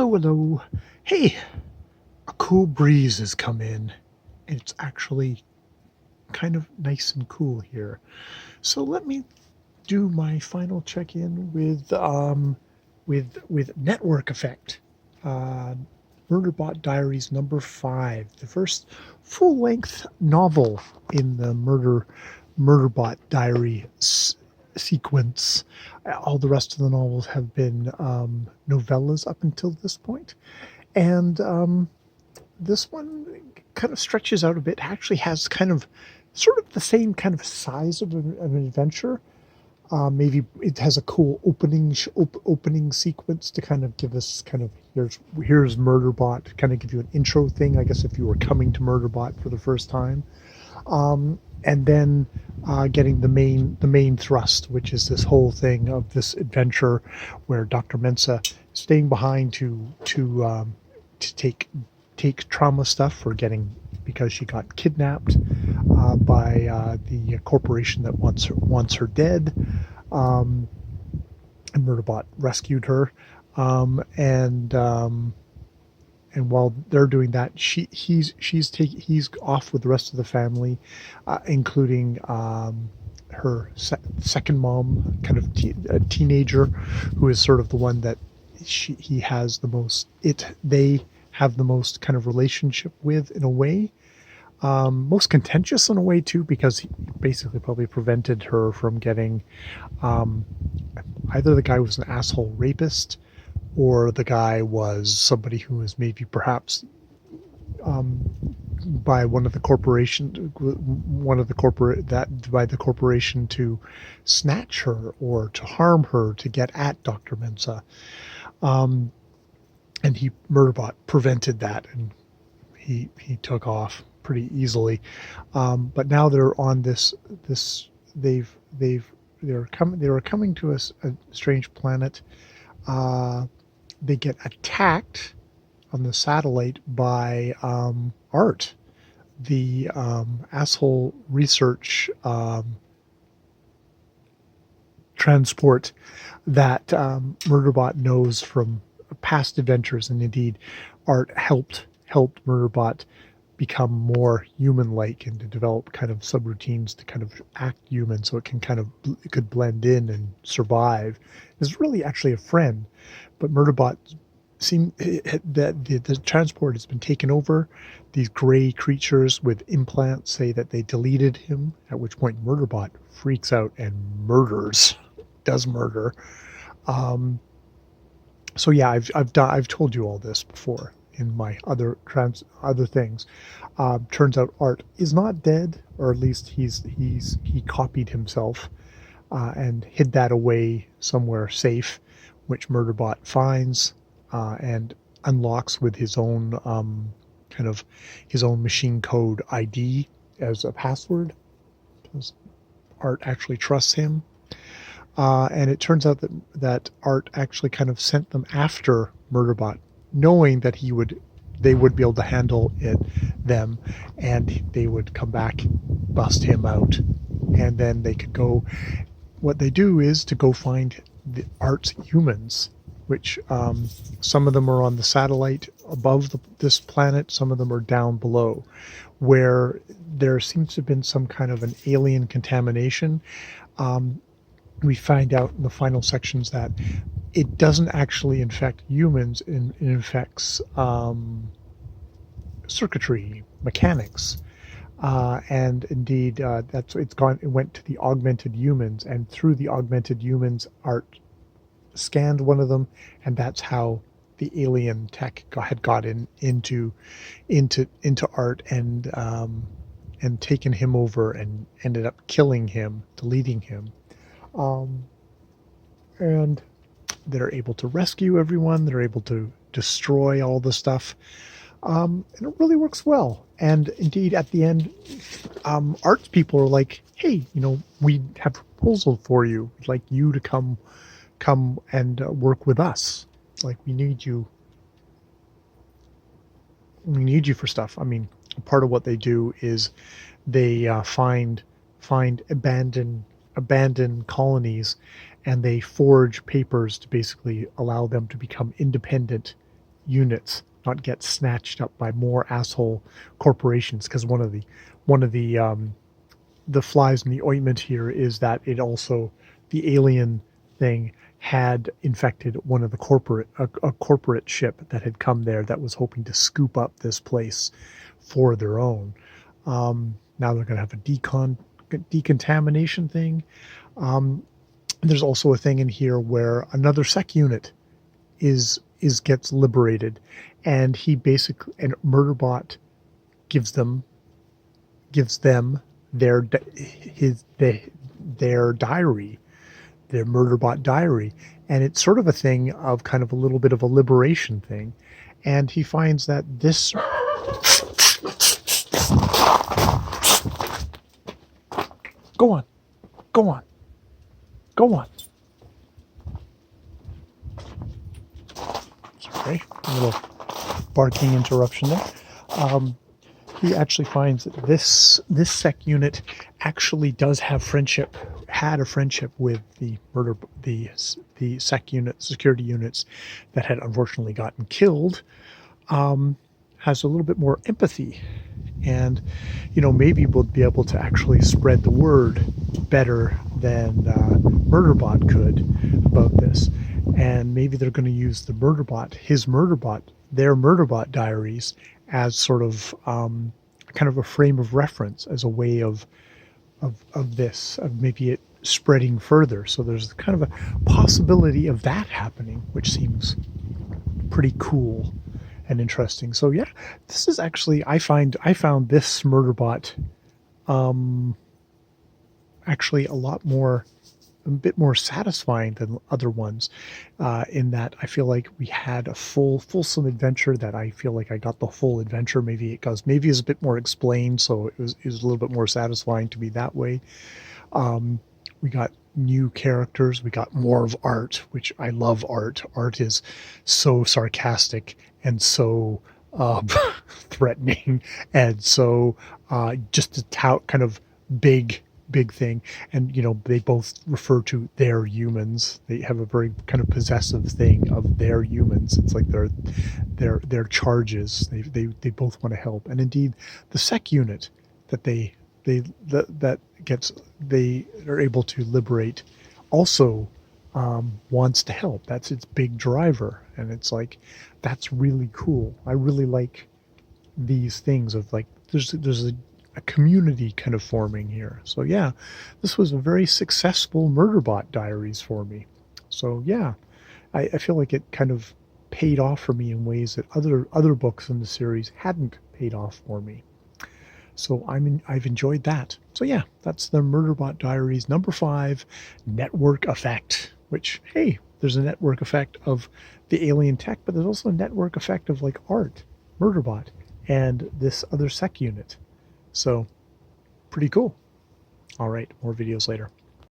Hello, hello. Hey, a cool breeze has come in, and it's actually kind of nice and cool here. So let me do my final check-in with Network Effect. Uh, Murderbot Diaries number 5, the first full-length novel in the Murderbot Diary sequence. All the rest of the novels have been novellas up until this point, and this one kind of stretches out a bit. Actually, has kind of sort of the same kind of size of an adventure. Maybe it has a cool opening sequence to kind of give us kind of here's Murderbot, kind of give you an intro thing, I guess, if you were coming to Murderbot for the first time, and then getting the main thrust, which is this whole thing of this adventure where Dr. Mensa is staying behind to take trauma stuff for getting, because she got kidnapped by the corporation that wants her dead, and Murderbot rescued her, and while they're doing that, he's off with the rest of the family, including her second mom, kind of a teenager, who is sort of the one that he has the most. They have the most kind of relationship with, in a way. Most contentious in a way too, because he basically probably prevented her from getting, either the guy was an asshole rapist, or the guy was somebody who was maybe perhaps by by the corporation to snatch her or to harm her to get at Dr. Mensa. And Murderbot prevented that, and he took off pretty easily. But now they're on this they were coming to a strange planet. They get attacked on the satellite by Art, the asshole research transport that Murderbot knows from past adventures, and indeed Art helped Murderbot become more human-like and to develop kind of subroutines to kind of act human, so it could blend in and survive. It's really actually a friend, but Murderbot seemed that the transport has been taken over. These gray creatures with implants say that they deleted him, at which point Murderbot freaks out and does murder. So yeah, I've told you all this before in my other things. Turns out Art is not dead, or at least he copied himself and hid that away somewhere safe, which Murderbot finds and unlocks with his own his own machine code ID as a password, because Art actually trusts him. And it turns out that Art actually kind of sent them after Murderbot, knowing that they would be able to handle them, and they would come back, bust him out, and then they could go. What they do is to go find the Art's humans, which some of them are on the satellite above this planet, some of them are down below, where there seems to have been some kind of an alien contamination. We find out in the final sections that it doesn't actually infect humans, it infects circuitry, mechanics. And indeed, it went to the augmented humans, and through the augmented humans, Art scanned one of them, and that's how the alien tech had got into Art, and taken him over and ended up killing him, deleting him. And they're able to rescue everyone. They're able to destroy all the stuff. And it really works well. And indeed, at the end, Art's people are like, hey, we have a proposal for you. We'd like you to come and work with us. Like, we need you for stuff. I mean, part of what they do is they find abandoned colonies, and they forge papers to basically allow them to become independent units not get snatched up by more asshole corporations. Because one of the flies in the ointment here is that it also, the alien thing had infected one of the a corporate ship that had come there that was hoping to scoop up this place for their own. Now they're going to have a decontamination thing. There's also a thing in here where another sec unit gets liberated, and he basically, and Murderbot gives them their their diary, their Murderbot diary, and it's sort of a thing of kind of a little bit of a liberation thing, and he finds that this. Go on, go on, go on. Sorry, a little barking interruption there. He actually finds that this sec unit actually does have had a friendship with the sec unit, security units that had unfortunately gotten killed. Has a little bit more empathy, and maybe we'll be able to actually spread the word better than Murderbot could about this, and maybe they're going to use their Murderbot diaries as sort of kind of a frame of reference, as a way of maybe it spreading further. So there's kind of a possibility of that happening, which seems pretty cool and interesting. So yeah, this is actually, I found this Murderbot actually a bit more satisfying than other ones, in that I feel like we had a fulsome adventure, that I feel like I got the full adventure. Maybe it's a bit more explained, so it was a little bit more satisfying to be that way. We got new characters, we got more of Art, which I love. Art is so sarcastic and so threatening, and so just a kind of big thing. And they both refer to their humans. They have a very kind of possessive thing of their humans. It's like their charges. They both want to help. And indeed, the sec unit that they are able to liberate also wants to help. That's its big driver, and it's like, that's really cool. I really like these things of like, there's a community kind of forming here. So yeah, this was a very successful Murderbot diaries for me. So yeah, I feel like it kind of paid off for me in ways that other books in the series hadn't paid off for me. So I've enjoyed that. So yeah, that's the Murderbot Diaries number 5, Network Effect. Which, hey, there's a network effect of the alien tech, but there's also a network effect of like Art, Murderbot, and this other sec unit. So pretty cool. All right, more videos later.